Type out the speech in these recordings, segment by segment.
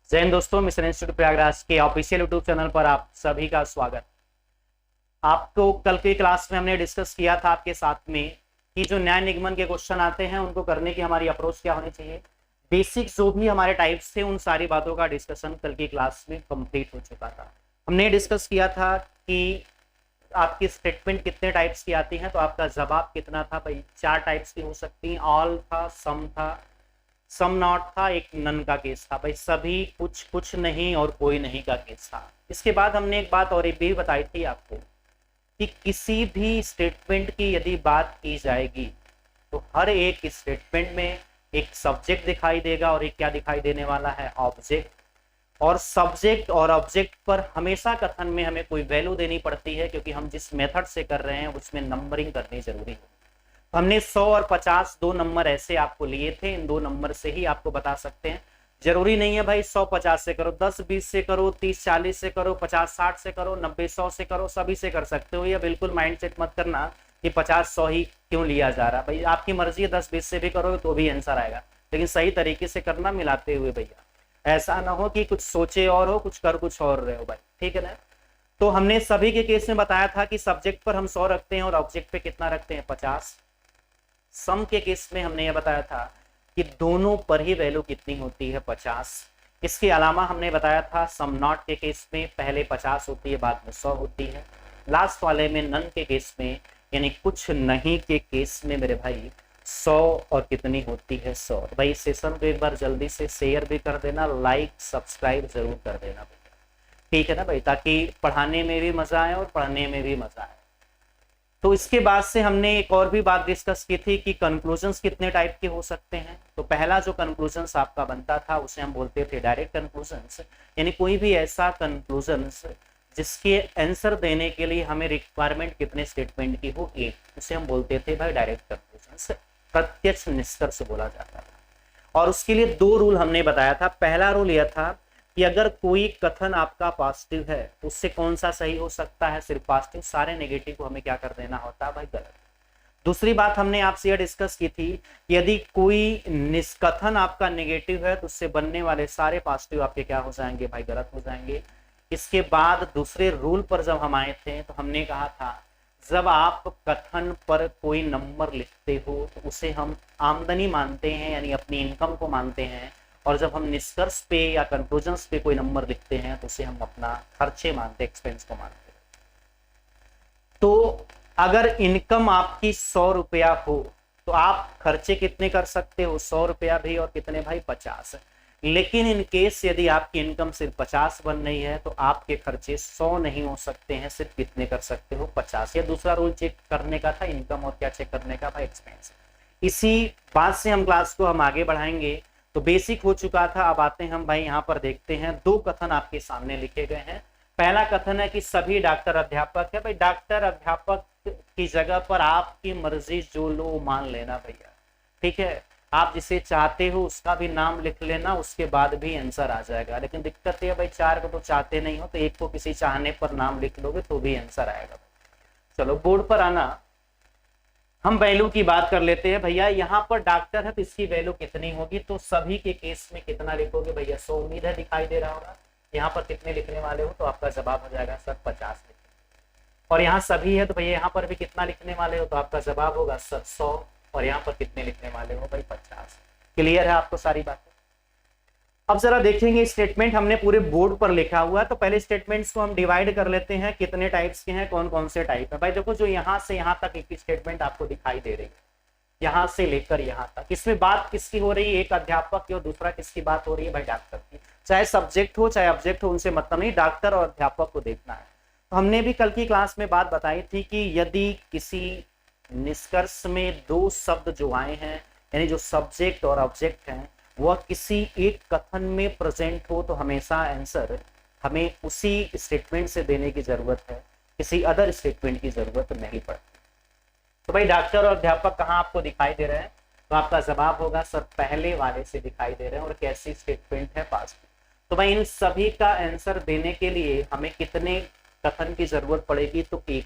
जय हिंद दोस्तों, mission institute Prayagraj के ऑफिशियल यूट्यूब चैनल पर आप सभी का स्वागत। आपको कल की क्लास में हमने डिस्कस किया था आपके साथ में कि जो न्याय निगमन के क्वेश्चन आते हैं उनको करने की हमारी अप्रोच क्या होनी चाहिए। बेसिक जो भी हमारे टाइप्स थे उन सारी बातों का डिस्कशन कल की क्लास में कंप्लीट हो चुका था। हमने डिस्कस किया था कि आपकी स्टेटमेंट कितने टाइप्स की आती हैं, तो आपका जवाब कितना था भाई। 4 टाइप्स की हो सकती हैं, ऑल था, सम था, सम नॉट था, एक नन का केस था। भाई सभी, कुछ कुछ नहीं और कोई नहीं का केस था। इसके बाद हमने एक बात और भी बताई थी आपको कि किसी भी स्टेटमेंट की यदि बात की जाएगी तो हर एक स्टेटमेंट में एक सब्जेक्ट दिखाई देगा और एक क्या दिखाई देने वाला है, ऑब्जेक्ट। और सब्जेक्ट और ऑब्जेक्ट पर हमेशा कथन में हमें कोई वैल्यू देनी पड़ती है, क्योंकि हम जिस मेथड से कर रहे हैं उसमें नंबरिंग करनी जरूरी है। हमने 100 और 50 दो नंबर ऐसे आपको लिए थे, इन दो नंबर से ही आपको बता सकते हैं। जरूरी नहीं है भाई 100-50 से करो, 10-20 से करो, 30-40 से करो, 50-60 से करो, 90-100 से करो, सभी से कर सकते हो। या बिल्कुल माइंडसेट मत करना कि 50-100 ही क्यों लिया जा रहा। भाई आपकी मर्जी है, 10-20 से भी करोगे तो भी आंसर आएगा, लेकिन सही तरीके से करना, मिलाते हुए भैया। ऐसा ना हो कि कुछ सोचे और हो, कुछ कर कुछ और रहे हो भाई, ठीक है ना। तो हमने सभी के केस में बताया था कि सब्जेक्ट पर हम 100 रखते हैं और ऑब्जेक्ट पे कितना रखते हैं, 50। सम के केस में हमने ये बताया था कि दोनों पर ही वैल्यू कितनी होती है, 50। इसके अलावा हमने बताया था सम नॉट के केस में पहले 50 होती है, बाद में 100 होती है। लास्ट वाले में नन के केस में, यानी कुछ नहीं के केस में मेरे भाई 100 और कितनी होती है, 100। भाई सेशन को एक बार जल्दी से शेयर भी कर देना, लाइक सब्सक्राइब जरूर कर देना भैया, ठीक है ना भाई, ताकि पढ़ाने में भी मजा आए और पढ़ने में भी मजा आए। तो इसके बाद से हमने एक और भी बात डिस्कस की थी कि कंक्लूजन्स कितने टाइप के हो सकते हैं। तो पहला जो कंक्लूजन्स आपका बनता था उसे हम बोलते थे डायरेक्ट कंक्लूजन्स, यानी कोई भी ऐसा कंक्लूजन्स जिसके आंसर देने के लिए हमें रिक्वायरमेंट कितने स्टेटमेंट की हो, एक, उसे हम बोलते थे भाई डायरेक्ट कंक्लूजन्स, प्रत्यक्ष निष्कर्ष बोला जाता था। और उसके लिए 2 रूल हमने बताया था। पहला रूल यह था कि अगर कोई कथन आपका पॉजिटिव है तो उससे कौन सा सही हो सकता है, सिर्फ पॉजिटिव, सारे नेगेटिव को हमें क्या कर देना होता है भाई, गलत। दूसरी बात हमने आपसे यह डिस्कस की थी, यदि कोई निष्कथन आपका नेगेटिव है तो उससे बनने वाले सारे पॉजिटिव आपके क्या हो जाएंगे भाई, गलत हो जाएंगे। इसके बाद दूसरे रूल पर जब हम आए थे तो हमने कहा था जब आप कथन पर कोई नंबर लिखते हो तो उसे हम आमदनी मानते हैं, यानी अपनी इनकम को मानते हैं। और जब हम निष्कर्ष पे या कंक्लूजन्स पे कोई नंबर लिखते हैं तो उसे हम अपना खर्चे मानते, एक्सपेंस को मानते हैं। तो अगर इनकम आपकी 100 रुपया हो तो आप खर्चे कितने कर सकते हो, 100 रुपया भी, और कितने भाई, 50। लेकिन इन केस यदि आपकी इनकम सिर्फ 50 बन रही है तो आपके खर्चे 100 नहीं हो सकते हैं, सिर्फ कितने कर सकते हो, 50। ये दूसरा रूल चेक करने का था, इनकम और क्या चेक करने का भाई, एक्सपेंस। इसी बात से हम क्लास को हम आगे बढ़ाएंगे। तो बेसिक हो चुका था, अब आते हैं हम भाई यहाँ पर देखते हैं 2 कथन आपके सामने लिखे गए हैं। पहला कथन है कि सभी डॉक्टर अध्यापक है। भाई डॉक्टर अध्यापक की जगह पर आपकी मर्जी जो लो मान लेना भैया, ठीक है। आप जिसे चाहते हो उसका भी नाम लिख लेना, उसके बाद भी आंसर आ जाएगा। लेकिन दिक्कत ये भाई 4 को तो चाहते नहीं हो, तो एक को किसी चाहने पर नाम लिख लोगे तो भी आंसर आएगा। चलो बोर्ड पर आना, हम वैल्यू की बात कर लेते हैं भैया। यहाँ पर डॉक्टर है तो इसकी वैल्यू कितनी होगी, तो सभी के केस में कितना लिखोगे भैया, 100। उम्मीद है दिखाई दे रहा होगा। यहाँ पर कितने लिखने वाले हो, तो आपका जवाब हो जाएगा सर 50 लिखने। और यहाँ सभी है तो भैया यहाँ पर भी कितना लिखने वाले हो, तो आपका जवाब होगा सर 100। और यहाँ पर कितने लिखने वाले हो भाई, 50। क्लियर है आपको सारी बातें। अब जरा देखेंगे स्टेटमेंट हमने पूरे बोर्ड पर लिखा हुआ है, तो पहले स्टेटमेंट्स को हम डिवाइड कर लेते हैं, कितने टाइप्स के हैं, कौन कौन से टाइप है। भाई देखो, जो यहाँ से यहाँ तक एक स्टेटमेंट आपको दिखाई दे रही है, यहाँ से लेकर यहाँ तक, इसमें बात किसकी हो रही है, एक अध्यापक की, और दूसरा किसकी बात हो रही है भाई, डॉक्टर की। चाहे सब्जेक्ट हो चाहे ऑब्जेक्ट हो, उनसे मतलब नहीं, डॉक्टर और अध्यापक को देखना है। तो हमने भी कल की क्लास में बात बताई थी कि यदि किसी निष्कर्ष में 2 शब्द जो आए हैं, यानी जो सब्जेक्ट और ऑब्जेक्ट हैं, वह किसी एक कथन में प्रेजेंट हो तो हमेशा आंसर हमें उसी स्टेटमेंट से देने की जरूरत है, किसी अदर स्टेटमेंट की जरूरत नहीं पड़ती। तो भाई डॉक्टर और अध्यापक कहाँ आपको दिखाई दे रहे हैं, तो आपका जवाब होगा सर पहले वाले से दिखाई दे रहे हैं। और कैसी स्टेटमेंट है, पॉजिटिव। तो भाई इन सभी का आंसर देने के लिए हमें कितने कथन की जरूरत पड़ेगी, तो एक।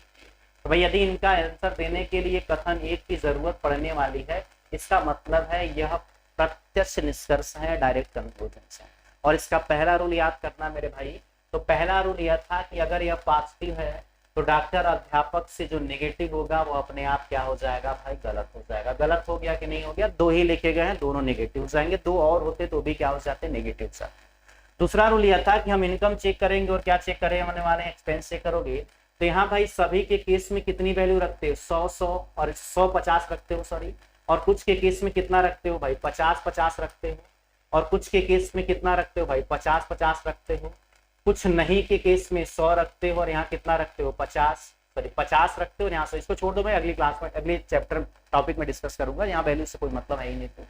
तो भाई यदि इनका आंसर देने के लिए कथन एक की जरूरत पड़ने वाली है, इसका मतलब है यह प्रत्यक्ष निष्कर्ष है, डायरेक्ट कंक्लूजन है। और इसका पहला रूल याद करना मेरे भाई। तो पहला रूल यह था कि अगर यह पॉजिटिव है तो डॉक्टर अध्यापक से जो नेगेटिव होगा वो अपने आप क्या हो जाएगा भाई, गलत हो जाएगा। गलत हो गया कि नहीं हो गया, दो ही लिखे गए हैं, दोनों नेगेटिव हो जाएंगे, दो और होते तो भी क्या हो जाते, नेगेटिव हो जाते। दूसरा रूल यह था कि हम इनकम चेक करेंगे और क्या चेक करें होने वाले, एक्सपेंस चेक करोगे। तो यहाँ भाई सभी के केस में कितनी वैल्यू रखते हो, 100 और 150 रखते हो, सॉरी। और कुछ के केस में कितना रखते हो भाई, 50 रखते हो। और कुछ के केस में कितना रखते हो भाई, 50 रखते हो। कुछ नहीं के केस में 100 रखते हो और यहाँ कितना रखते हो, 50 रखते हो। यहाँ से इसको छोड़ दो भाई, अगली क्लास में अगले चैप्टर टॉपिक में डिस्कस करूंगा, यहाँ वैल्यू से कोई मतलब है ही नहीं।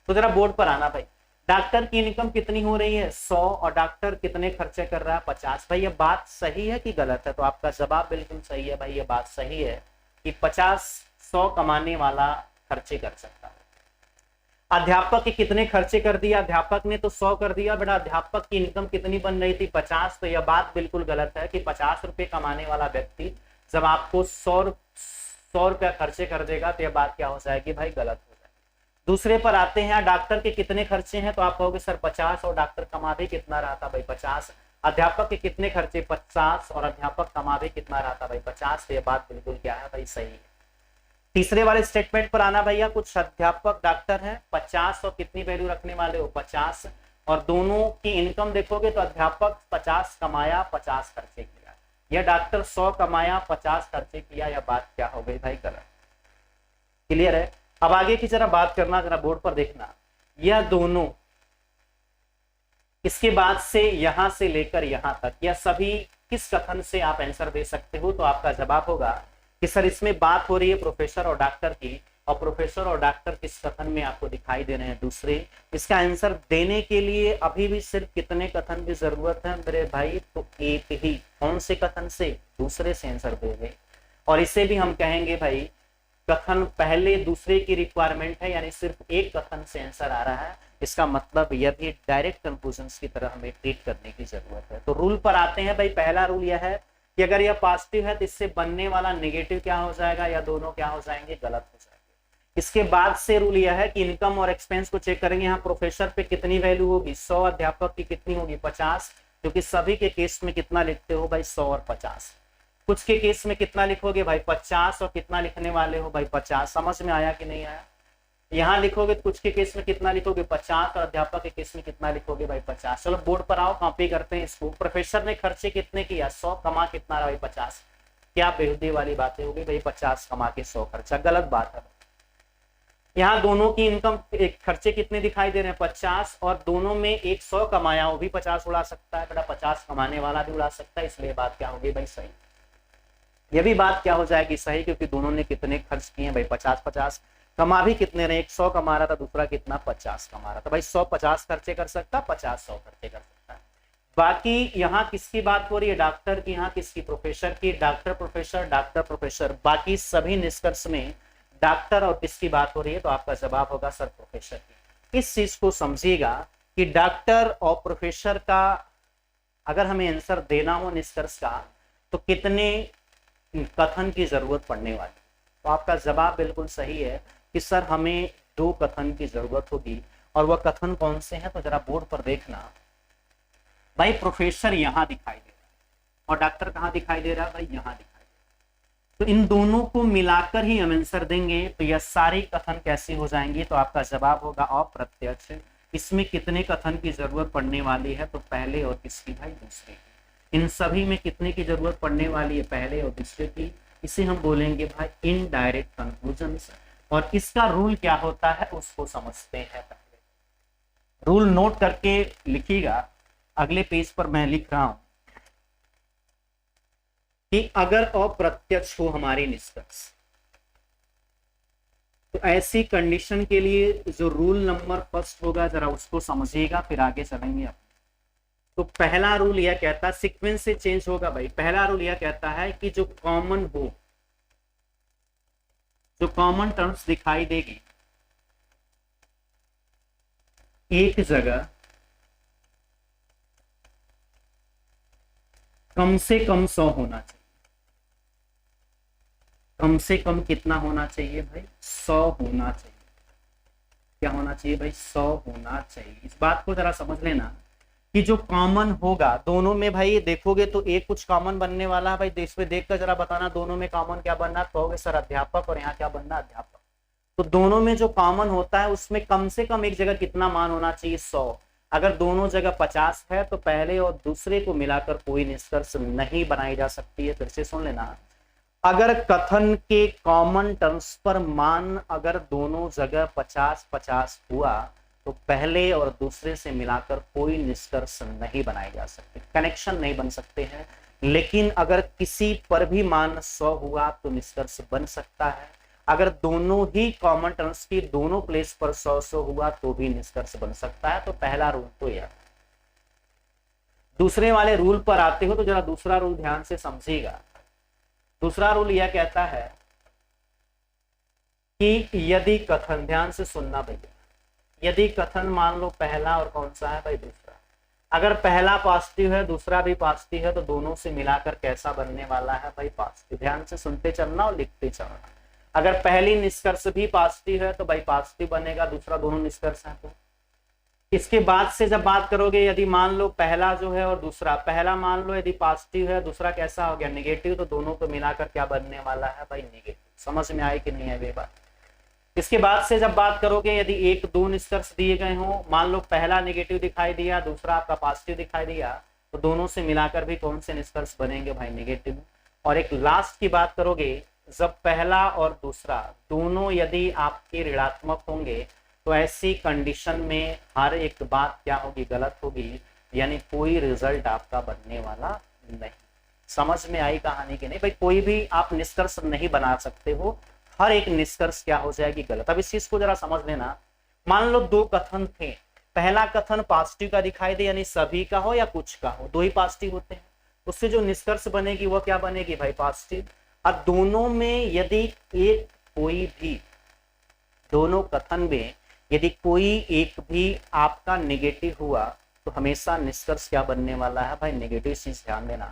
तो जरा बोर्ड पर आना भाई। डॉक्टर की इनकम कितनी हो रही है, 100, और डॉक्टर कितने खर्चे कर रहा है, 50। भाई ये बात सही है कि गलत है? तो आपका जवाब बिल्कुल सही है भाई, ये बात सही है कि 100 कमाने वाला खर्चे कर सकता है। अध्यापक के कितने खर्चे कर दिया, अध्यापक ने तो 100 कर दिया, बेटा अध्यापक की इनकम कितनी बन रही थी, 50। तो यह बात बिल्कुल गलत है कि 50 रुपए कमाने वाला व्यक्ति जब आपको 100 रुपया खर्चे कर देगा तो यह बात क्या हो जाएगी भाई, गलत हो जाएगी। दूसरे पर आते हैं, डॉक्टर के कितने खर्चे हैं, तो आप कहोगे सर 50, और डॉक्टर कमा भी कितना रहा था भाई, 50। अध्यापक के कितने खर्चे, 50, और अध्यापक कमा भी कितना रहा था भाई, 50। तो यह बात बिल्कुल क्या है भाई, सही है। तीसरे वाले स्टेटमेंट पर आना भैया, कुछ अध्यापक डॉक्टर हैं 50 और कितनी वैल्यू रखने वाले हो, 50, और दोनों की इनकम देखोगे तो अध्यापक 50 कमाया, 50 खर्चे किया, यह डॉक्टर 100 कमाया, 50 खर्चे किया, यह बात क्या हो गई भाई, गलत। क्लियर है? अब आगे की जरा बात करना, जरा बोर्ड पर देखना, यह दोनों इसके बाद से यहां से लेकर यहां तक, यह सभी किस कथन से आप आंसर दे सकते हो? तो आपका जवाब होगा कि सर इसमें बात हो रही है प्रोफेसर और डॉक्टर की, और प्रोफेसर और डॉक्टर किस कथन में आपको दिखाई दे रहे हैं, दूसरे। इसका आंसर देने के लिए अभी भी सिर्फ कितने कथन की जरूरत है मेरे भाई, तो एक ही। कौन से कथन से? दूसरे से आंसर दोगे। और इसे भी हम कहेंगे भाई कथन पहले दूसरे की रिक्वायरमेंट है, यानी सिर्फ एक कथन से आंसर आ रहा है, इसका मतलब यह भी डायरेक्ट कंक्लूजन की तरह हमें ट्रीट करने की जरूरत है। तो रूल पर आते हैं भाई। पहला रूल यह है कि अगर यह पॉजिटिव है तो इससे बनने वाला नेगेटिव क्या हो जाएगा, या दोनों क्या हो जाएंगे, गलत हो जाएंगे। इसके बाद से रूल यह है कि इनकम और एक्सपेंस को चेक करेंगे। यहाँ प्रोफेसर पे कितनी वैल्यू होगी, 100, अध्यापक की कितनी होगी, 50, क्योंकि सभी के केस में कितना लिखते हो भाई, 100 और 50। कुछ के केस में कितना लिखोगे भाई, 50, और कितना लिखने वाले हो भाई, 50। समझ में आया कि नहीं आया? यहाँ लिखोगे तो कुछ के केस में कितना लिखोगे, 50, और अध्यापक के केस में कितना लिखोगे भाई, 50। चलो बोर्ड पर आओ, कॉपी करते हैं इसको। प्रोफेसर ने खर्चे कितने किया, 100, कमा कितना रहा भाई, 50। क्या बेहुदी वाली बातें होगी भाई, 50 कमा के 100 खर्चा, गलत बात है। यहाँ दोनों की इनकम एक खर्चे कितने दिखाई दे रहे हैं, 50, और दोनों में एक 100 कमाया, वो भी 50 उड़ा सकता है, बेटा 50 कमाने वाला भी उड़ा सकता है, इसलिए बात क्या होगी भाई, सही। यह भी बात क्या हो जाएगी, सही, क्योंकि दोनों ने कितने खर्च किए भाई, 50, कमा भी कितने रहे, एक 100 कमा रहा था, दूसरा कितना 50 कमा रहा था। भाई 100 50 खर्चे कर सकता, 50 100 खर्चे कर सकता है। बाकी यहाँ किसकी बात हो रही है, डॉक्टर की, यहाँ किसकी, प्रोफेसर की। डॉक्टर प्रोफेसर, डॉक्टर प्रोफेसर, बाकी सभी निष्कर्ष में डॉक्टर और किसकी बात हो रही है, तो आपका जवाब होगा सर प्रोफेसर की। इस चीज को समझिएगा कि डॉक्टर और प्रोफेसर का अगर हमें आंसर देना हो निष्कर्ष का, तो कितने कथन की जरूरत पड़ने वाली। तो आपका जवाब बिल्कुल सही है कि सर हमें 2 कथन की जरूरत होगी, और वह कथन कौन से हैं, तो जरा बोर्ड पर देखना भाई। प्रोफेसर यहाँ दिखाई दे रहा है और डॉक्टर कहाँ दिखाई दे रहा है भाई, यहाँ दिखाई दे रहा है। तो इन दोनों को मिलाकर ही हम आंसर देंगे, तो यह सारे कथन कैसे हो जाएंगे, तो आपका जवाब होगा अप्रत्यक्ष। इसमें कितने कथन की जरूरत पड़ने वाली है, तो पहले और किसकी भाई, दूसरे की। इन सभी में कितने की जरूरत पड़ने वाली है, पहले और दूसरे की। इसे हम बोलेंगे भाई इनडायरेक्ट कंक्लूजन्स। और इसका रूल क्या होता है उसको समझते हैं पहले। रूल नोट करके लिखिएगा, अगले पेज पर मैं लिख रहा हूं कि अगर अप्रत्यक्ष हो हमारी निष्कर्ष, तो ऐसी कंडीशन के लिए जो रूल नंबर फर्स्ट होगा जरा उसको समझिएगा, फिर आगे चलेंगे आप। तो पहला रूल यह कहता है, सीक्वेंस से चेंज होगा भाई। पहला रूल यह कहता है कि जो कॉमन हो, जो कॉमन टर्म्स दिखाई देगी एक जगह, कम से कम 100 होना चाहिए। कम से कम कितना होना चाहिए भाई, 100 होना चाहिए। क्या होना चाहिए भाई, 100 होना चाहिए। इस बात को जरा समझ लेना कि जो कॉमन होगा दोनों में, भाई देखोगे तो एक कुछ कॉमन बनने वाला है भाई, इसमें देखकर जरा बताना दोनों में कॉमन क्या बनना, कहोगे सर अध्यापक, और यहाँ क्या बनना अध्यापक। तो दोनों में जो कॉमन होता है उसमें कम से कम एक जगह कितना मान होना चाहिए, 100। अगर दोनों जगह 50 है तो पहले और दूसरे को मिलाकर कोई निष्कर्ष नहीं बनाई जा सकती है। फिर से सुन लेना, अगर कथन के कॉमन टर्म्स पर मान अगर दोनों जगह 50-50 हुआ तो पहले और दूसरे से मिलाकर कोई निष्कर्ष नहीं बनाए जा सकते, कनेक्शन नहीं बन सकते हैं। लेकिन अगर किसी पर भी मान 100 हुआ तो निष्कर्ष बन सकता है। अगर दोनों ही कॉमन टर्म्स की दोनों प्लेस पर 100 हुआ तो भी निष्कर्ष बन सकता है। तो पहला रूल तो यह। दूसरे वाले रूल पर आते हो तो जरा दूसरा रूल ध्यान से समझिएगा। दूसरा रूल यह कहता है कि यदि कथन, ध्यान से सुनना भैया, यदि कथन मान लो पहला और कौन सा है भाई दूसरा, अगर पहला पॉजिटिव है दूसरा भी पॉजिटिव है तो दोनों से मिलाकर कैसा बनने वाला है भाई पॉजिटिव। ध्यान से सुनते चलना और लिखते चलना। अगर पहली निष्कर्ष भी पॉजिटिव है तो भाई पॉजिटिव बनेगा, दूसरा दोनों निष्कर्ष है तो। इसके बाद से जब बात करोगे, यदि मान लो पहला जो है और दूसरा, पहला मान लो यदि पॉजिटिव है दूसरा कैसा हो गया नेगेटिव, तो दोनों को मिलाकर क्या बनने वाला है भाई नेगेटिव। समझ में आई कि नहीं है ये बात। इसके बाद से जब बात करोगे, यदि एक दो निष्कर्ष दिए गए हो, मान लो पहला नेगेटिव दिखाई दिया दूसरा आपका पॉजिटिव दिखाई दिया, तो दोनों से मिलाकर भी कौन से निष्कर्ष बनेंगे भाई नेगेटिव। और एक लास्ट की बात करोगे, जब पहला और दूसरा दोनों यदि आपके ऋणात्मक होंगे तो ऐसी कंडीशन में हर एक बात क्या होगी, गलत होगी, यानी कोई रिजल्ट आपका बनने वाला नहीं। समझ में आई कहानी की नहीं भाई, कोई भी आप निष्कर्ष नहीं बना सकते हो, हर एक निष्कर्ष क्या हो जाएगी गलत। अब इस चीज को जरा समझ लेना। मान लो दो कथन थे, पहला कथन पॉजिटिव का दिखाई दे, यानी सभी का हो या कुछ का हो, दो ही पॉजिटिव होते हैं, उससे जो निष्कर्ष बनेगी वो क्या बनेगी भाई पॉजिटिव। अब दोनों में यदि एक कोई भी, दोनों कथन में यदि कोई एक भी आपका नेगेटिव हुआ तो हमेशा निष्कर्ष क्या बनने वाला है भाई नेगेटिव। चीज ध्यान देना,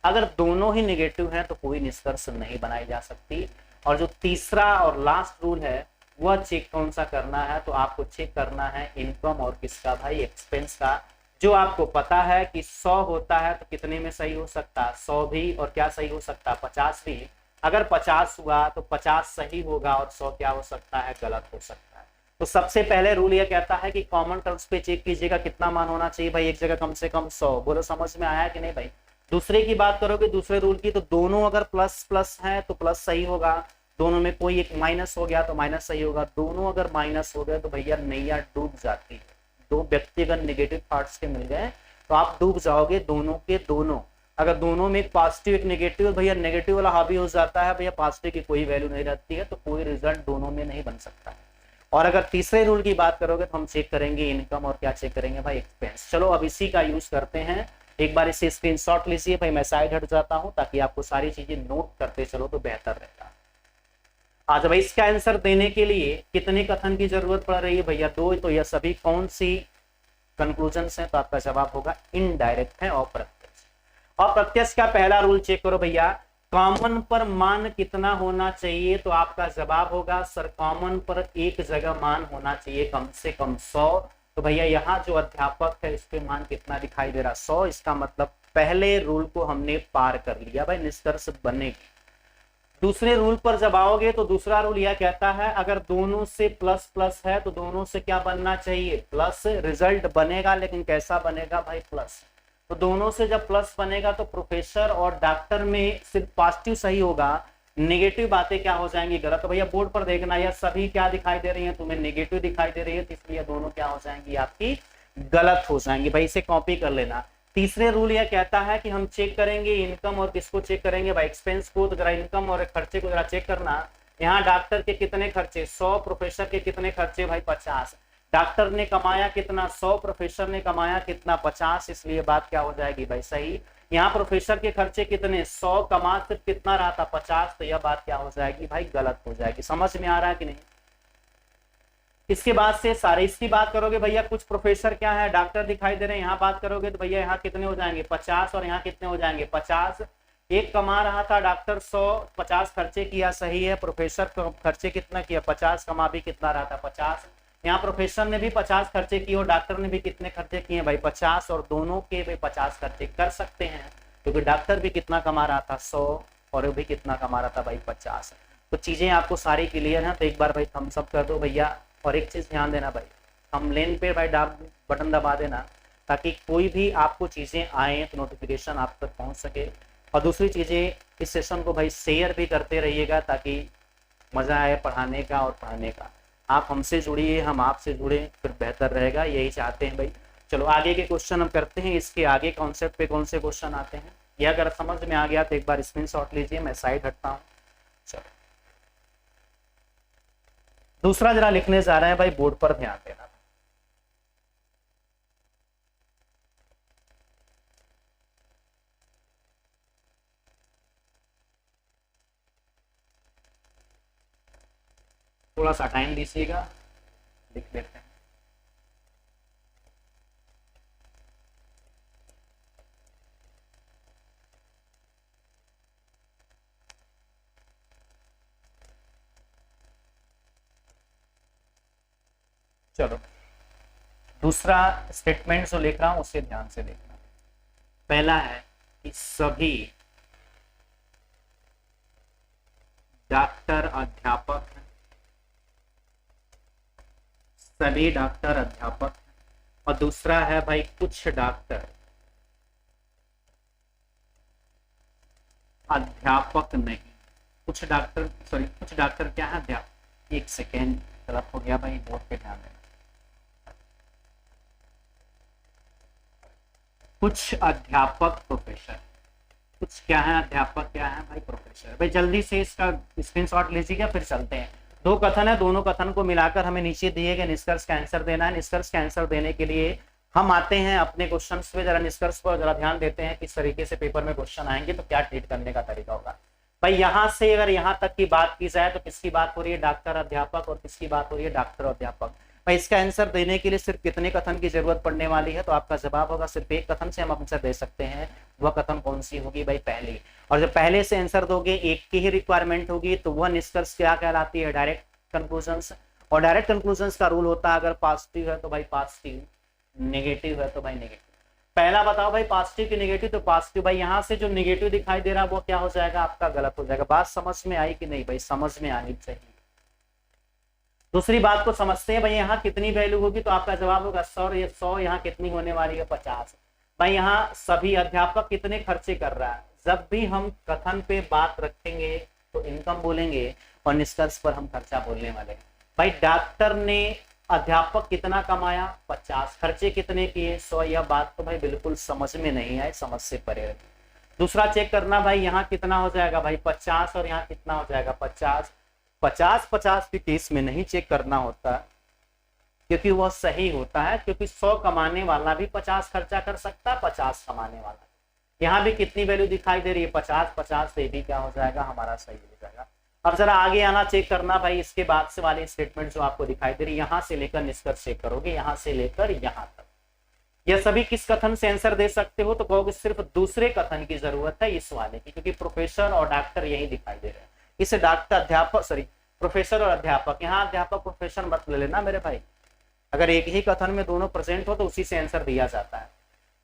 अगर दोनों ही नेगेटिव हैं तो कोई निष्कर्ष नहीं बनाई जा सकती। और जो तीसरा और लास्ट रूल है वह चेक कौन सा करना है, तो आपको चेक करना है इनकम और किसका भाई एक्सपेंस का। जो आपको पता है कि 100 होता है तो कितने में सही हो सकता है 100 भी, और क्या सही हो सकता है 50 भी। अगर 50 हुआ तो 50 सही होगा और 100 क्या हो सकता है गलत हो सकता है। तो सबसे पहले रूल ये कहता है कि कॉमन टर्म्स पे चेक कीजिएगा कितना मान होना चाहिए भाई, एक जगह कम से कम 100। बोलो समझ में आया कि नहीं भाई। दूसरे की बात करोगे, दूसरे रूल की, तो दोनों अगर प्लस प्लस है तो प्लस सही होगा, दोनों में कोई एक माइनस हो गया तो माइनस सही होगा, दोनों अगर माइनस हो गए तो भैया नैया डूब जाती है। दो व्यक्ति अगर नेगेटिव पार्ट्स के मिल गए तो आप डूब जाओगे, दोनों के दोनों। अगर दोनों में एक पॉजिटिव एक नेगेटिव, भैया नेगेटिव वाला हावी हो जाता है, भैया पॉजिटिव की कोई वैल्यू नहीं रहती है, तो कोई रिजल्ट दोनों में नहीं बन सकता है। और अगर तीसरे रूल की बात करोगे तो हम चेक करेंगे इनकम और क्या चेक करेंगे भाई एक्सपेंस। चलो अब इसी का यूज करते हैं, एक बार इसे स्क्रीनशॉट लीजिए भाई, मैं साइड हट जाता हूं ताकि आपको सारी चीजें नोट करते चलो तो बेहतर रहेगा। आज भाई इसका आंसर देने के लिए कितने कथन की जरूरत पड़ रही है भैया, 2। तो यह सभी कौन सी कंक्लूजन है, तो आपका जवाब होगा इनडायरेक्ट है अप्रत्यक्ष। अप्रत्यक्ष का पहला रूल चेक करो भैया, कॉमन पर मान कितना होना चाहिए, तो आपका जवाब होगा सर कॉमन पर एक जगह मान होना चाहिए कम से कम 100। तो भैया यहाँ जो अध्यापक है इस पे मान कितना दिखाई दे रहा 100, इसका मतलब पहले रूल को हमने पार कर लिया भाई, निष्कर्ष बनेगी। दूसरे रूल पर जब आओगे तो दूसरा रूल यह कहता है अगर दोनों से प्लस प्लस है तो दोनों से क्या बनना चाहिए प्लस, रिजल्ट बनेगा लेकिन कैसा बनेगा भाई प्लस। तो दोनों से जब प्लस बनेगा तो प्रोफेसर और डॉक्टर में सिर्फ पॉजिटिव सही होगा, नेगेटिव बातें क्या हो जाएंगी गलत। तो भैया बोर्ड पर देखना, यह सभी क्या दिखाई दे रही है तुम्हें नेगेटिव दिखाई दे रही है, तो इसलिए दोनों क्या हो जाएंगी आपकी गलत हो जाएंगी भाई, इसे कॉपी कर लेना। तीसरे रूल यह कहता है कि हम चेक करेंगे इनकम और किसको चेक करेंगे भाई एक्सपेंस को। तो जरा इनकम और खर्चे को जरा चेक करना, यहाँ डॉक्टर के कितने खर्चे 100, प्रोफेसर के कितने खर्चे भाई 50। डॉक्टर ने कमाया कितना 100, प्रोफेसर ने कमाया कितना 50, इसलिए बात क्या हो जाएगी भाई सही। यहाँ प्रोफेसर के खर्चे कितने 100, कमा सिर्फ कितना रहा था 50, तो यह बात क्या हो जाएगी भाई गलत हो जाएगी। समझ में आ रहा है कि नहीं। इसके बाद से सारे इसकी बात करोगे भैया, कुछ प्रोफेसर क्या है डॉक्टर दिखाई दे रहे हैं, यहाँ बात करोगे तो भैया यहाँ कितने हो जाएंगे 50 और यहाँ कितने हो जाएंगे 50। एक कमा रहा था डॉक्टर 100, 50 खर्चे किया सही है, प्रोफेसर खर्चे कितना किया 50, कमा भी कितना रहा था 50। यहाँ प्रोफेसर ने भी 50 खर्चे किए और डॉक्टर ने भी कितने खर्चे किए भाई 50, और दोनों के भी 50 खर्चे कर सकते हैं, क्योंकि डॉक्टर भी कितना कमा रहा था 100 और वो भी कितना कमा रहा था भाई 50। तो चीजें आपको सारी क्लियर हैं, तो एक बार भाई थम्स अप कर दो भैया। और एक चीज ध्यान देना भाई, थंबनेल पे भाई बटन दबा देना, ताकि कोई भी आपको चीजें आए तो नोटिफिकेशन आप तक पहुंच सके। और दूसरी चीजें, इस सेशन को भाई शेयर भी करते रहिएगा, ताकि मजा आए पढ़ाने का और पढ़ाने का। आप हमसे जुड़िए, हम आपसे जुड़े, फिर बेहतर रहेगा, यही चाहते हैं भाई। चलो आगे के क्वेश्चन हम करते हैं। इसके आगे कॉन्सेप्ट पे कौन से क्वेश्चन आते हैं, ये अगर समझ में आ गया तो एक बार स्क्रीनशॉट लीजिए, मैं साइड हटता हूँ। चलो दूसरा जरा लिखने जा रहे हैं भाई, बोर्ड पर ध्यान देना। थोड़ा सा टाइम दीजिएगा, लिख लेते हैं। चलो दूसरा स्टेटमेंट जो लिख रहा हूं उसे ध्यान से देखना। पहला है कि सभी डॉक्टर अध्यापक, सभी डॉक्टर अध्यापक, और दूसरा है भाई कुछ डॉक्टर अध्यापक नहीं। कुछ डॉक्टर, सॉरी कुछ डॉक्टर क्या है, अध्यापक। एक सेकेंड तरफ हो गया भाई, बोर्ड पे ध्यान देना। कुछ अध्यापक प्रोफेसर, कुछ क्या है अध्यापक, क्या है भाई प्रोफेसर। भाई जल्दी से इसका स्क्रीनशॉट लीजिएगा, फिर चलते हैं। दो कथन है, दोनों कथन को मिलाकर हमें नीचे दिए गए निष्कर्ष का आंसर देना है। निष्कर्ष का आंसर देने के लिए हम आते हैं अपने क्वेश्चंस पे, जरा निष्कर्ष पर जरा ध्यान देते हैं किस तरीके से पेपर में क्वेश्चन आएंगे, तो क्या ट्रीट करने का तरीका होगा। भाई यहाँ से अगर यहाँ तक की बात की जाए तो किसकी बात हो रही है, डॉक्टर अध्यापक, और किसकी बात हो रही है, डॉक्टर अध्यापक। भाई इसका आंसर देने के लिए सिर्फ कितने कथन की जरूरत पड़ने वाली है, तो आपका जवाब होगा सिर्फ एक कथन से हम आंसर दे सकते हैं। वह कथन कौन सी होगी भाई, पहली। और जब पहले से आंसर दोगे, एक की ही रिक्वायरमेंट होगी, तो वह निष्कर्ष क्या कहलाती है, डायरेक्ट कंक्लूजन्स। और डायरेक्ट कंक्लूजन्स का रूल होता है, अगर पॉजिटिव है तो भाई पॉजिटिव, नेगेटिव है तो भाई नेगेटिव। पहला बताओ भाई पॉजिटिव की नेगेटिव, तो पॉजिटिव। भाई यहाँ से जो नेगेटिव दिखाई दे रहा है वो क्या हो जाएगा, आपका गलत हो जाएगा। बात समझ में आई कि नहीं भाई, समझ में आनी चाहिए। दूसरी बात को समझते हैं भाई, यहाँ कितनी वैल्यू होगी, तो आपका जवाब होगा 100। ये 100 यहाँ कितनी होने वाली है, 50। भाई यहाँ सभी अध्यापक कितने खर्चे कर रहा है। जब भी हम कथन पे बात रखेंगे तो इनकम बोलेंगे, और निष्कर्ष पर हम खर्चा बोलने वाले हैं। भाई डॉक्टर ने अध्यापक कितना कमाया, 50। खर्चे कितने किए, 100। यह बात तो भाई बिल्कुल समझ में नहीं आए, समझ से परे रहे। दूसरा चेक करना भाई, यहाँ कितना हो जाएगा भाई 50, और यहाँ कितना हो जाएगा 50। 50-50 के केस में नहीं चेक करना होता, क्योंकि वह सही होता है, क्योंकि 100 कमाने वाला भी 50 खर्चा कर सकता है, 50 कमाने वाला। यहाँ भी कितनी वैल्यू दिखाई दे रही है, 50-50 से भी क्या हो जाएगा, हमारा सही हो जाएगा। अब जरा आगे आना चेक करना भाई, इसके बाद से वाली स्टेटमेंट जो आपको दिखाई दे रही है, यहाँ से लेकर निष्कर्ष चेक करोगे, यहाँ से लेकर यहाँ तक। यह सभी किस कथन से आंसर दे सकते हो, तो कहोगे सिर्फ दूसरे कथन की जरूरत है इस वाले की, क्योंकि प्रोफेसर और डॉक्टर यही दिखाई दे रहे हैं। इसे डॉक्टर अध्यापक, सॉरी प्रोफेसर और अध्यापक, यहाँ अध्यापक प्रोफेसर मत ले लेना मेरे भाई। अगर एक ही कथन में दोनों प्रेजेंट हो तो उसी से आंसर दिया जाता है।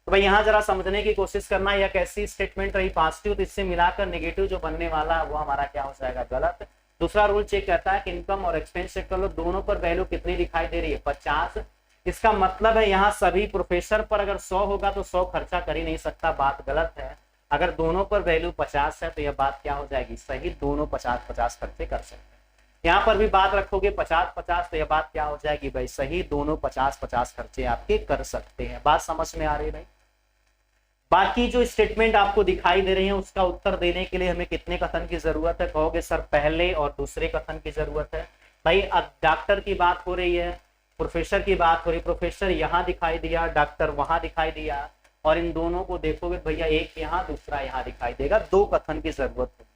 तो भाई यहाँ जरा समझने की कोशिश करना, यह कैसी स्टेटमेंट रही, पॉजिटिव, तो इससे मिलाकर नेगेटिव जो बनने वाला है वो हमारा क्या हो जाएगा, गलत। दूसरा रूल चेक करता है कि इनकम और एक्सपेंस चेक कर लो, दोनों पर वैल्यू कितनी दिखाई दे रही है, 50। इसका मतलब है यहाँ सभी प्रोफेसर पर अगर 100 होगा तो 100 खर्चा कर ही नहीं सकता, बात गलत है। अगर दोनों पर वैल्यू 50 है तो यह बात क्या हो जाएगी, सही, दोनों 50-50 खर्चे कर सकते हैं। यहाँ पर भी बात रखोगे 50-50 तो यह बात क्या हो जाएगी भाई, सही, दोनों 50-50 खर्चे आपके कर सकते हैं। बात समझ में आ रही है भाई। बाकी जो स्टेटमेंट आपको दिखाई दे रही है उसका उत्तर देने के लिए हमें कितने कथन की जरूरत है, कहोगे सर पहले और दूसरे कथन की जरूरत है। भाई अब डॉक्टर की बात हो रही है, प्रोफेसर की बात हो रही, प्रोफेसर यहाँ दिखाई दिया, डॉक्टर वहां दिखाई दिया, और इन दोनों को देखोगे भैया, एक यहाँ दूसरा यहाँ दिखाई देगा। दो कथन की जरूरत है,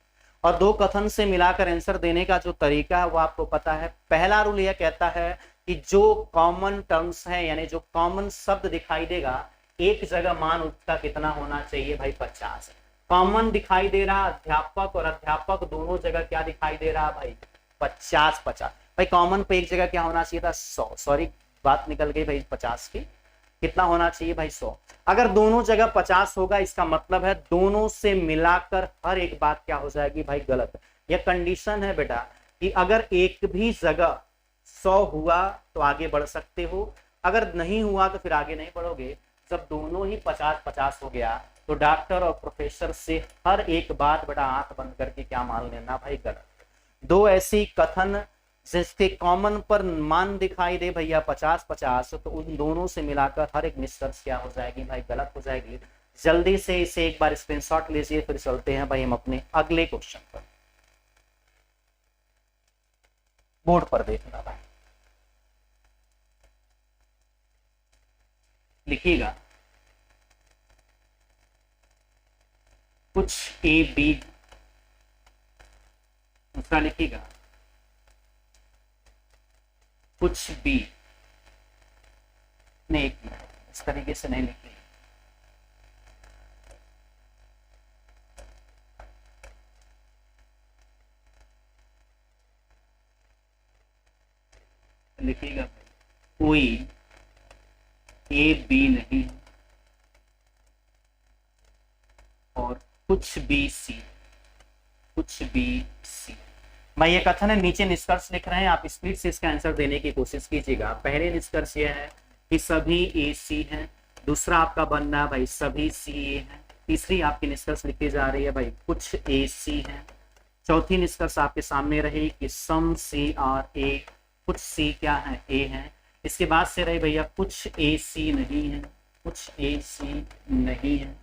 और दो कथन से मिलाकर आंसर देने का जो तरीका है वो आपको पता है। पहला रूल यह कहता है कि जो कॉमन टर्म्स है, यानी जो कॉमन शब्द दिखाई देगा, एक जगह मान उसका कितना होना चाहिए भाई, 50। कॉमन दिखाई दे रहा अध्यापक और अध्यापक, दोनों जगह क्या दिखाई दे रहा भाई, 50-50। भाई कॉमन पे एक जगह क्या होना चाहिए था 100, सॉरी बात निकल गई भाई 50 की, कितना होना चाहिए भाई 100। अगर दोनों जगह 50 होगा इसका मतलब है दोनों से मिलाकर हर एक बात क्या हो जाएगी भाई गलत। यह कंडीशन है बेटा कि अगर एक भी जगह 100 हुआ तो आगे बढ़ सकते हो, अगर नहीं हुआ तो फिर आगे नहीं बढ़ोगे। जब दोनों ही 50-50 हो गया तो डॉक्टर और प्रोफेसर से हर एक बात बेटा आंख बंद करके क्या मान लेना भाई गलत। दो ऐसी कथन जिसके कॉमन पर मान दिखाई दे भैया 50-50, तो उन दोनों से मिलाकर हर एक निष्कर्ष क्या हो जाएगी भाई गलत हो जाएगी। जल्दी से इसे एक बार स्क्रीनशॉट लीजिए, फिर चलते हैं भाई हम अपने अगले क्वेश्चन पर। बोर्ड पर देखना भाई, लिखिएगा कुछ ए बी, दूसरा लिखिएगा कुछ बी। नहीं इस तरीके से नहीं लिखिए, लिखिएगा कोई ए बी नहीं और कुछ बी सी, कुछ बी सी। भाई ये कथन है, नीचे निष्कर्ष लिख रहे हैं, आप स्पीड से इसका आंसर देने की कोशिश कीजिएगा। पहले निष्कर्ष यह है कि सभी ए सी हैं, दूसरा आपका बनना है भाई सभी सी ए हैं, तीसरी आपकी निष्कर्ष लिखी जा रही है भाई कुछ ए सी हैं, चौथी निष्कर्ष आपके सामने रही कि सम सी आर ए, कुछ सी क्या है ए है। इसके बाद से रही भैया कुछ ए सी नहीं है, कुछ ए सी नहीं है।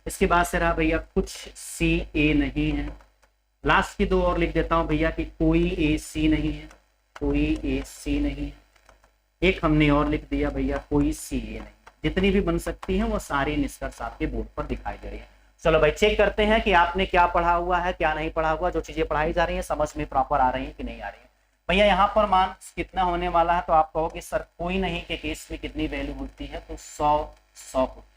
इसके बाद से रहा भैया कुछ सी ए नहीं है। लास्ट की दो और लिख देता हूं भैया कि कोई ए सी नहीं है, कोई ए सी नहीं है। एक हमने और लिख दिया भैया कोई सी ए नहीं। जितनी भी बन सकती हैं वो सारी निष्कर्ष आपके बोर्ड पर दिखाई दे रही है। चलो भाई चेक करते हैं कि आपने क्या पढ़ा हुआ है क्या नहीं पढ़ा हुआ, जो चीजें पढ़ाई जा रही है समझ में प्रॉपर आ रही है कि नहीं आ रही है। भैया यहाँ पर मान कितना होने वाला है, तो आप कहोगे सर कोई नहीं के केस में कितनी वैल्यू होती है, तो 100 होती है।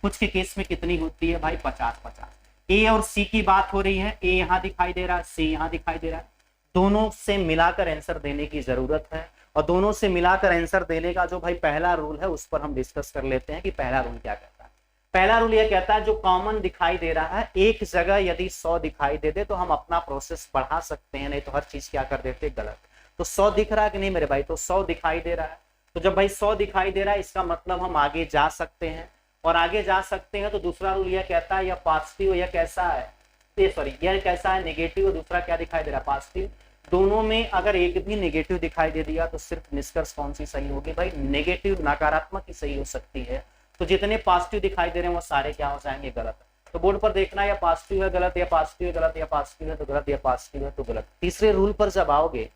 कुछ के केस में कितनी होती है भाई 50-50। ए और सी की बात हो रही है, ए यहाँ दिखाई दे रहा है, सी यहाँ दिखाई दे रहा है। दोनों से मिलाकर आंसर देने की जरूरत है, और दोनों से मिलाकर आंसर देने का जो भाई पहला रूल है उस पर हम डिस्कस कर लेते हैं कि पहला रूल क्या कहता है। पहला रूल यह कहता है जो कॉमन दिखाई दे रहा है एक जगह यदि 100 दिखाई दे दे तो हम अपना प्रोसेस बढ़ा सकते हैं, नहीं तो हर चीज क्या कर देते गलत। तो 100 दिख रहा है कि नहीं मेरे भाई, तो 100 दिखाई दे रहा है। तो जब भाई 100 दिखाई दे रहा है इसका मतलब हम आगे जा सकते हैं, और आगे जा सकते हैं तो दूसरा रूल यह कहता है यह पॉजिटिव या कैसा है, सॉरी यह कैसा है नेगेटिव, और दूसरा क्या दिखाई दे रहा है पॉजिटिव। दोनों में अगर एक भी नेगेटिव दिखाई दे दिया तो सिर्फ निष्कर्ष कौन सी सही होगी भाई, नेगेटिव नकारात्मक ही सही हो सकती है। तो जितने पॉजिटिव दिखाई दे रहे हैं वो सारे क्या हो जाएंगे गलत। तो बोर्ड पर देखना या पॉजिटिव है गलत, या पॉजिटिव है गलत, या पॉजिटिव है तो गलत, या पॉजिटिव है तो गलत। तीसरे रूल पर जब आओगे,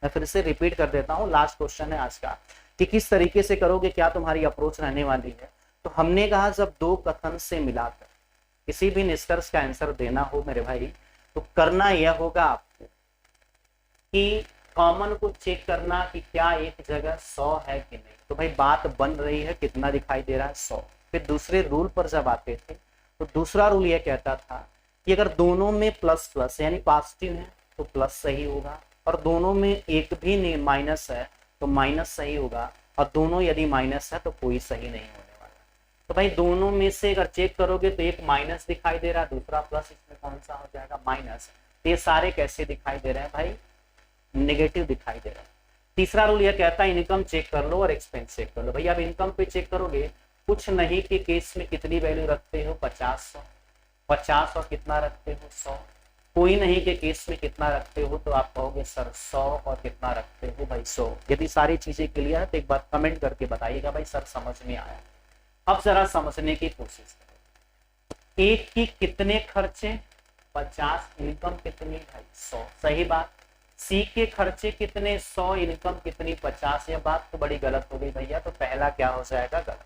मैं फिर से रिपीट कर देता हूँ, लास्ट क्वेश्चन है आज का कि किस तरीके से करोगे, क्या तुम्हारी अप्रोच रहने वाली है। तो हमने कहा जब दो कथन से मिलाकर किसी भी निष्कर्ष का आंसर देना हो मेरे भाई, तो करना यह होगा आपको कि कॉमन को चेक करना कि क्या एक जगह 100 है कि नहीं। तो भाई बात बन रही है, कितना दिखाई दे रहा है 100। फिर दूसरे रूल पर जब आते थे तो दूसरा रूल यह कहता था कि अगर दोनों में प्लस प्लस यानी पॉजिटिव है तो प्लस सही होगा, और दोनों में एक भी माइनस है तो माइनस सही होगा, और दोनों यदि माइनस है तो कोई सही नहीं होने वाला। तो भाई दोनों में से अगर चेक करोगे तो एक माइनस दिखाई दे रहा है, दूसरा प्लस, इसमें कौन सा हो जाएगा माइनस। ये सारे कैसे दिखाई दे रहे हैं भाई, नेगेटिव दिखाई दे रहा है। तीसरा रूल यह कहता है इनकम चेक कर लो और एक्सपेंस चेक कर लो। भैया अब इनकम पे चेक करोगे, कुछ नहीं के केस में कितनी वैल्यू रखते हो 50 और कितना रखते हो 100। कोई नहीं के केस में कितना रखते हो, तो आप कहोगे सर 100 और कितना रखते हो भाई 100। यदि सारी चीजें क्लियर है तो एक बार कमेंट करके बताइएगा भाई सर समझ में आया। अब जरा समझने की कोशिश करो, एक की कितने खर्चे 50, इनकम कितनी भाई 100, सही बात। सी के खर्चे कितने 100, इनकम कितनी 50, यह बात तो बड़ी गलत हो गई भैया, तो पहला क्या हो जाएगा गलत।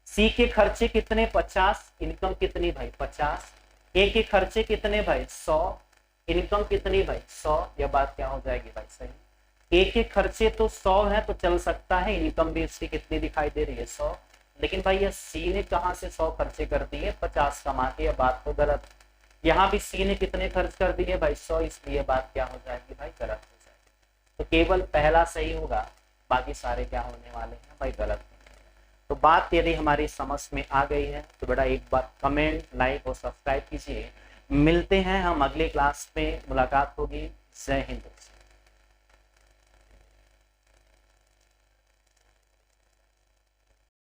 सी के खर्चे कितने 50, इनकम कितनी भाई 50। ए के खर्चे कितने भाई 100, इनकम कितनी भाई 100, यह बात क्या हो जाएगी भाई सही। ए के खर्चे तो 100 है तो चल सकता है, इनकम भी उसकी कितनी दिखाई दे रही है 100। लेकिन भाई यह सी ने कहां से 100 खर्चे कर दिए 50 कमा के, यह बात तो गलत। यहाँ भी सी ने कितने खर्च कर दिए भाई 100, इसलिए बात क्या हो जाएगी भाई गलत हो जाएगी। तो केवल पहला सही होगा, बाकी सारे क्या होने वाले हैं भाई, गलत। तो बात यदि हमारी समझ में आ गई है तो बेटा एक बार कमेंट, लाइक और सब्सक्राइब कीजिए। मिलते हैं हम अगले क्लास में, मुलाकात होगी। जय हिंद।